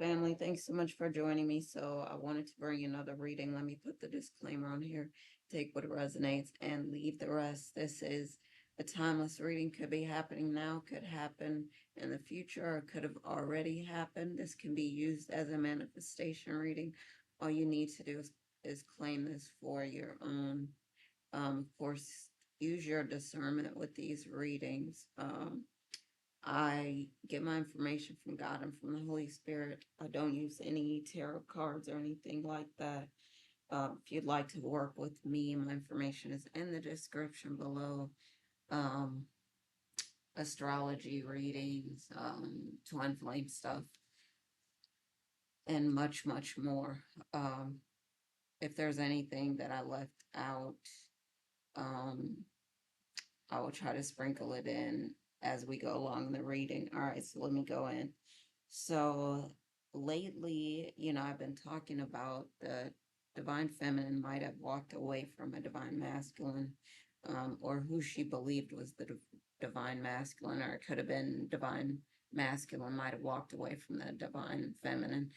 Family, thanks so much for joining me. So, I wanted to bring another reading. Let me put the disclaimer on here. Take what resonates and leave the rest. This is a timeless reading. Could be happening now, could happen in the future, or could have already happened. This can be used as a manifestation reading. All you need to do is claim this for your own. Of course, use your discernment with these readings. I get my information from God and from the Holy Spirit. I don't use any tarot cards or anything like that. If you'd like to work with me, my information is in the description below. Um, Astrology readings, twin flame stuff, and much, much more. Um, if there's anything that I left out, um, I will try to sprinkle it in as we go along the reading. All right, so let me go in. So lately, I've been talking about the divine feminine might have walked away from a divine masculine, or who she believed was the divine masculine, or it could have been divine masculine might have walked away from the divine feminine.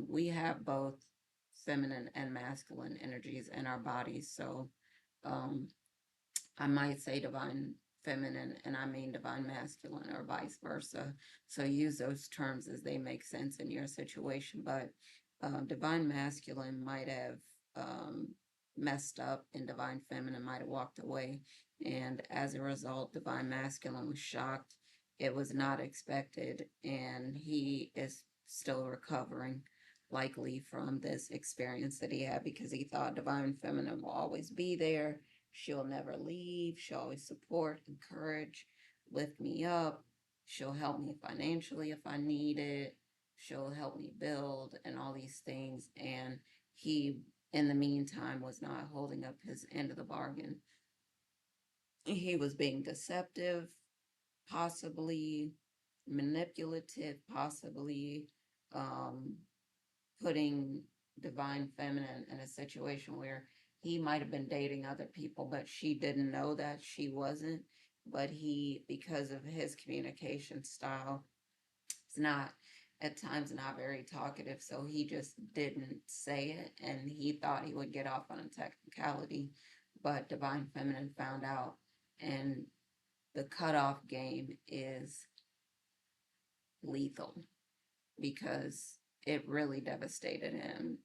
We have both feminine and masculine energies in our bodies, so um, I might say divine feminine and I mean divine masculine or vice versa. So use those terms as they make sense in your situation. But divine masculine might have um, messed up and divine feminine might have walked away. And as a result, divine masculine was shocked. It was not expected. And he is still recovering, likely from this experience that he had because he thought divine feminine will always be there. She'll never leave. She'll always support, encourage, lift me up. She'll help me financially if I need it. She'll help me build and all these things. And he, in the meantime, was not holding up his end of the bargain. He was being deceptive, possibly manipulative, possibly um, putting divine feminine in a situation where he might have been dating other people, but she didn't know that she wasn't. But he, because of his communication style, is not at times not very talkative, so he just didn't say it, and he thought he would get off on a technicality, but divine feminine found out, and the cutoff game is lethal because it really devastated him.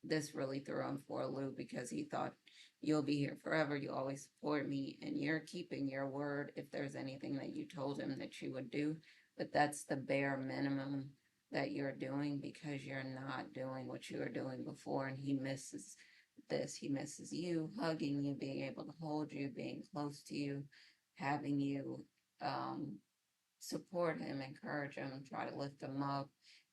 This really threw him for a loop because he thought, you'll be here forever, you always support me, and you're keeping your word if there's anything that you told him that you would do. But that's the bare minimum that you're doing because you're not doing what you were doing before, and he misses this. He misses you, hugging you, being able to hold you, being close to you, having you um, support him, encourage him, try to lift him up.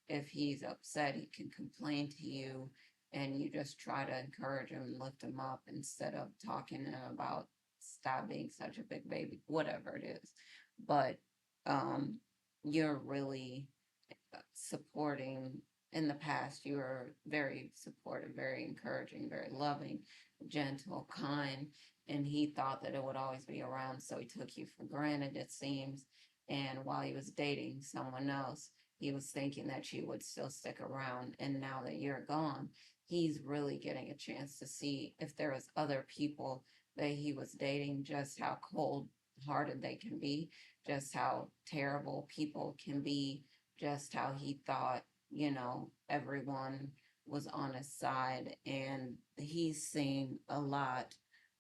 If he's upset, he can complain to you, and you just try to encourage him and lift him up instead of talking to him about stop being such a big baby, whatever it is. But um, you're really supporting. In the past, you were very supportive, very encouraging, very loving, gentle, kind, and he thought that it would always be around, so he took you for granted, it seems. And while he was dating someone else, he was thinking that you would still stick around. And now that you're gone, he's really getting a chance to see if there was other people that he was dating, just how cold hearted they can be, just how terrible people can be, just how he thought, everyone was on his side. And he's seen a lot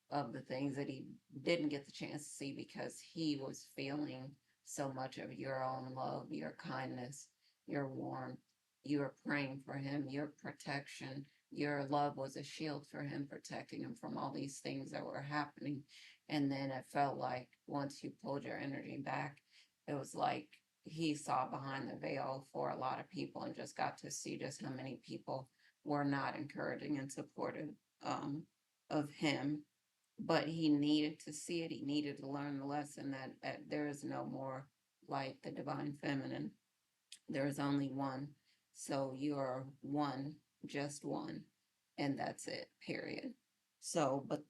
of the things that he didn't get the chance to see because he was feeling so much of your own love, your kindness, your warmth. You were praying for him, your protection, your love was a shield for him, protecting him from all these things that were happening. And then it felt like once you pulled your energy back, it was like he saw behind the veil for a lot of people and just got to see just how many people were not encouraging and supportive um, of him. But he needed to see it. He needed to learn the lesson that there is no more like the divine feminine. There is only one. So you are one, just one, and that's it, period. So, but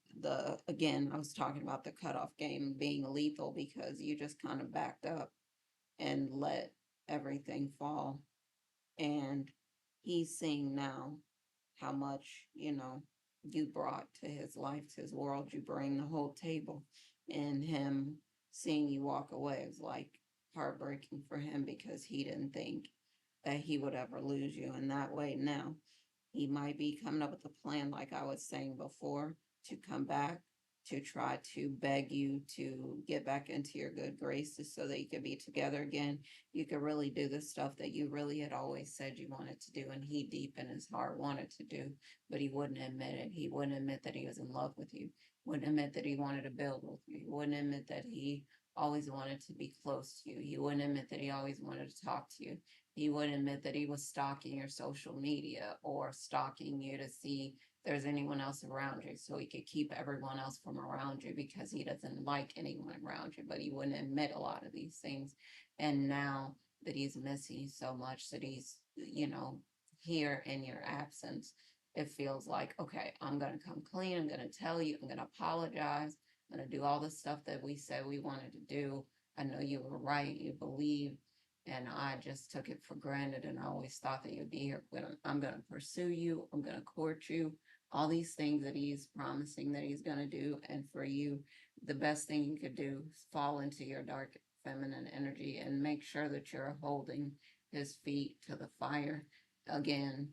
again, I was talking about the cutoff game being lethal because you just kind of backed up and let everything fall. And he's seeing now how much, you brought to his life, to his world. You bring the whole table. And him seeing you walk away is like heartbreaking for him because he didn't think that he would ever lose you in that way. Now, he might be coming up with a plan, like I was saying before, to come back, to try to beg you to get back into your good graces so that you could be together again. You could really do the stuff that you really had always said you wanted to do, and he deep in his heart wanted to do, but he wouldn't admit it. He wouldn't admit that he was in love with you, wouldn't admit that he wanted to build with you, he wouldn't admit that he always wanted to be close to you, he wouldn't admit that he always wanted to talk to you. He wouldn't admit that he was stalking your social media or stalking you to see if there's anyone else around you so he could keep everyone else from around you because he doesn't like anyone around you, but he wouldn't admit a lot of these things. And now that he's missing you so much, that he's, here in your absence, it feels like, okay, I'm going to come clean. I'm going to tell you. I'm going to apologize. I'm going to do all the stuff that we said we wanted to do. I know you were right. You believed, and I just took it for granted, and I always thought that you'd be here. I'm going to pursue you. I'm going to court you. All these things that he's promising that he's going to do. And for you, the best thing you could do is fall into your dark feminine energy and make sure that you're holding his feet to the fire. Again,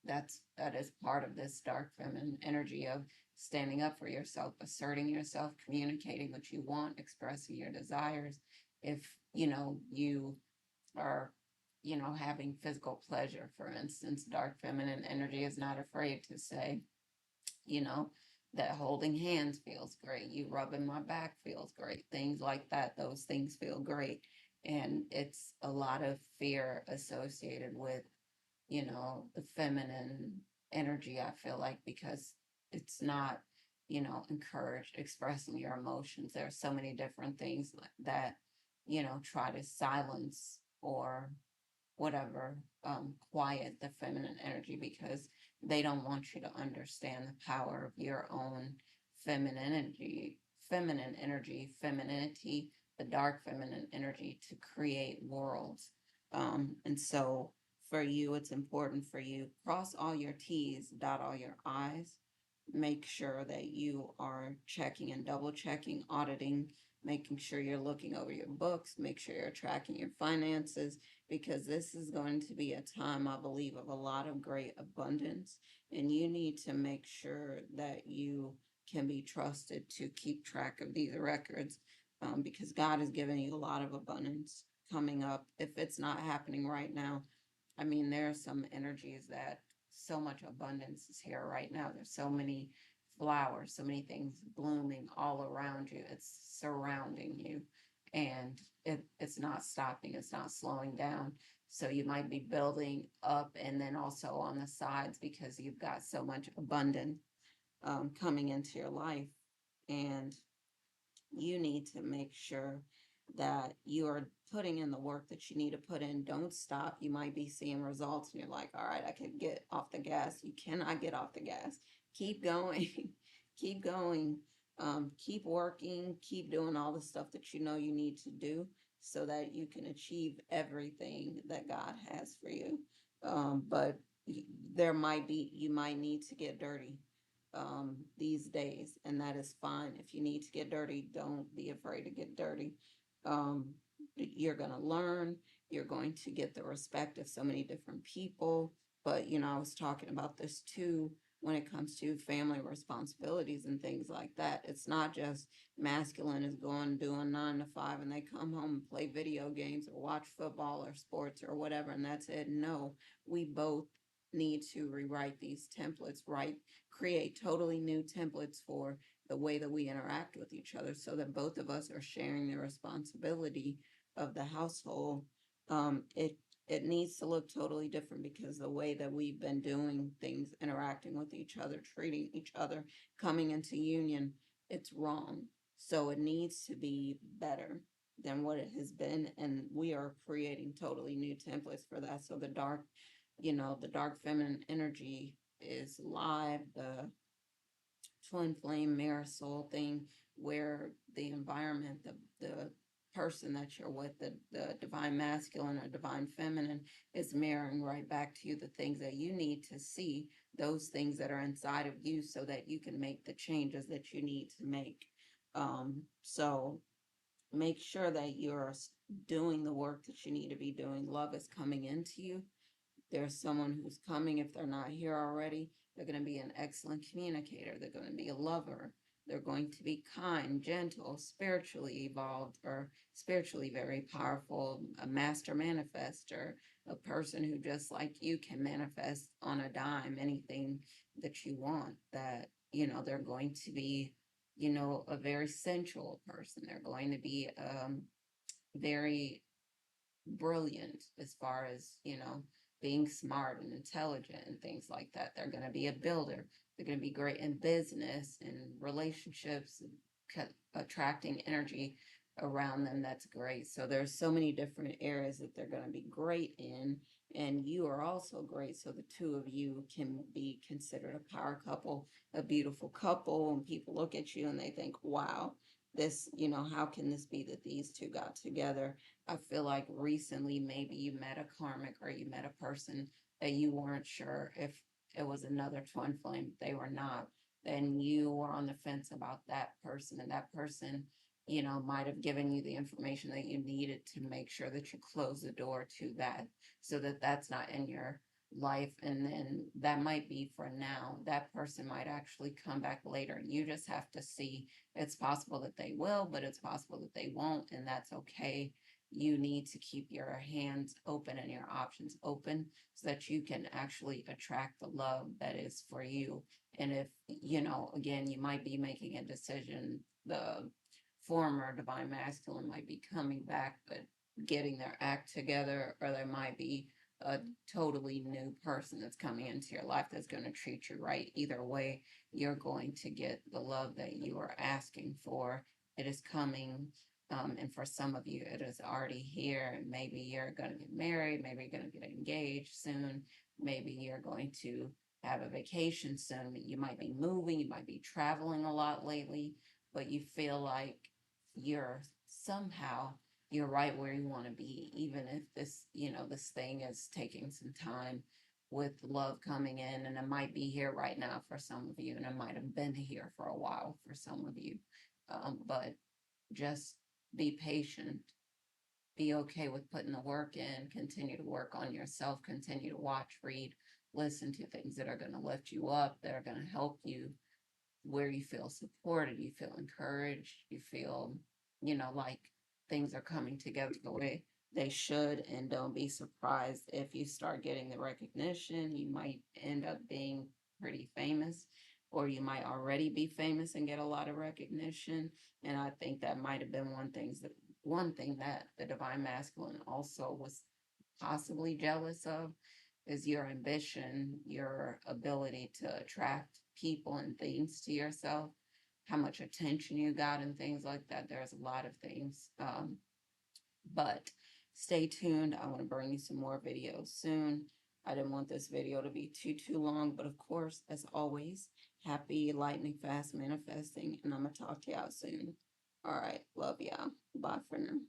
that is part of this dark feminine energy of standing up for yourself, asserting yourself, communicating what you want, expressing your desires. If you are having physical pleasure, for instance, dark feminine energy is not afraid to say, you know, that holding hands feels great, you rubbing my back feels great, things like that. Those things feel great. And it's a lot of fear associated with, the feminine energy, I feel like, because it's not, encouraged expressing your emotions. There are so many different things that, try to silence or whatever, quiet the feminine energy because they don't want you to understand the power of your own femininity, femininity, the dark feminine energy to create worlds. And so for you, it's important for you cross all your T's, dot all your I's. Make sure that you are checking and double checking, auditing, making sure you're looking over your books, make sure you're tracking your finances, because this is going to be a time, I believe, of a lot of great abundance. And you need to make sure that you can be trusted to keep track of these records, because God has given you a lot of abundance coming up. If it's not happening right now, I mean, there are some energies that so much abundance is here right now. There's so many flowers, so many things blooming all around you. It's surrounding you, and it's not stopping, it's not slowing down. So you might be building up and then also on the sides because you've got so much abundance coming into your life. And you need to make sure that you are putting in the work that you need to put in. Don't stop. You might be seeing results and you're like, all right, I can get off the gas. You cannot get off the gas. Keep going. Keep going. Keep working. Keep doing all the stuff that you know you need to do so that you can achieve everything that God has for you. But you might need to get dirty these days, and that is fine. If you need to get dirty, don't be afraid to get dirty. Um, you're going to learn, you're going to get the respect of so many different people. But, I was talking about this too when it comes to family responsibilities and things like that. It's not just masculine is going doing 9 to 5 and they come home and play video games or watch football or sports or whatever, and that's it. No, we both need to rewrite these templates, right? Create totally new templates for the way that we interact with each other so that both of us are sharing the responsibility of the household. It needs to look totally different because the way that we've been doing things, interacting with each other, treating each other, coming into union, it's wrong. So it needs to be better than what it has been, and we are creating totally new templates for that. So the dark feminine energy is live. The twin flame mirror soul thing, where the environment, the person that you're with, the divine masculine or divine feminine, is mirroring right back to you the things that you need to see, those things that are inside of you, so that you can make the changes that you need to make. So make sure that you're doing the work that you need to be doing. Love is coming into you. There's someone who's coming. If they're not here already, they're going to be an excellent communicator. They're going to be a lover. They're going to be kind, gentle, spiritually evolved, or spiritually very powerful, a master manifester, a person who, just like you, can manifest on a dime anything that you want. That, they're going to be, a very sensual person. They're going to be very brilliant as far as, being smart and intelligent and things like that. They're going to be a builder. They're going to be great in business and relationships and attracting energy around them. That's great. So there's so many different areas that they're going to be great in, and you are also great. So the two of you can be considered a power couple, a beautiful couple, and people look at you and they think, wow, this, how can this be that these two got together? I feel like recently maybe you met a karmic, or you met a person that you weren't sure if it was another twin flame. They were not. Then you were on the fence about that person, and that person, might have given you the information that you needed to make sure that you close the door to that, so that that's not in your life. And then that might be for now. That person might actually come back later. You just have to see. It's possible that they will, but it's possible that they won't, and that's okay. You need to keep your hands open and your options open, so that you can actually attract the love that is for you. And if, again, you might be making a decision, the former divine masculine might be coming back, but getting their act together, or there might be a totally new person that's coming into your life that's going to treat you right. Either way, you're going to get the love that you are asking for. It is coming. And for some of you, it is already here. Maybe you're going to get married. Maybe you're going to get engaged soon. Maybe you're going to have a vacation soon. You might be moving. You might be traveling a lot lately, but you feel like you're somehow you're right where you want to be, even if this, this thing is taking some time, with love coming in. And it might be here right now for some of you, and it might have been here for a while for some of you. But just be patient, be okay with putting the work in, continue to work on yourself, continue to watch, read, listen to things that are going to lift you up, that are going to help you, where you feel supported, you feel encouraged, you feel, like things are coming together the way they should. And don't be surprised if you start getting the recognition. You might end up being pretty famous, or you might already be famous and get a lot of recognition. And I think that might have been one thing that the divine masculine also was possibly jealous of, is your ambition, your ability to attract people and things to yourself, how much attention you got and things like that. There's a lot of things. But stay tuned. I want to bring you some more videos soon. I didn't want this video to be too long, but of course, as always, happy lightning fast manifesting, and I'm gonna talk to y'all soon. All right, love y'all. Bye for now.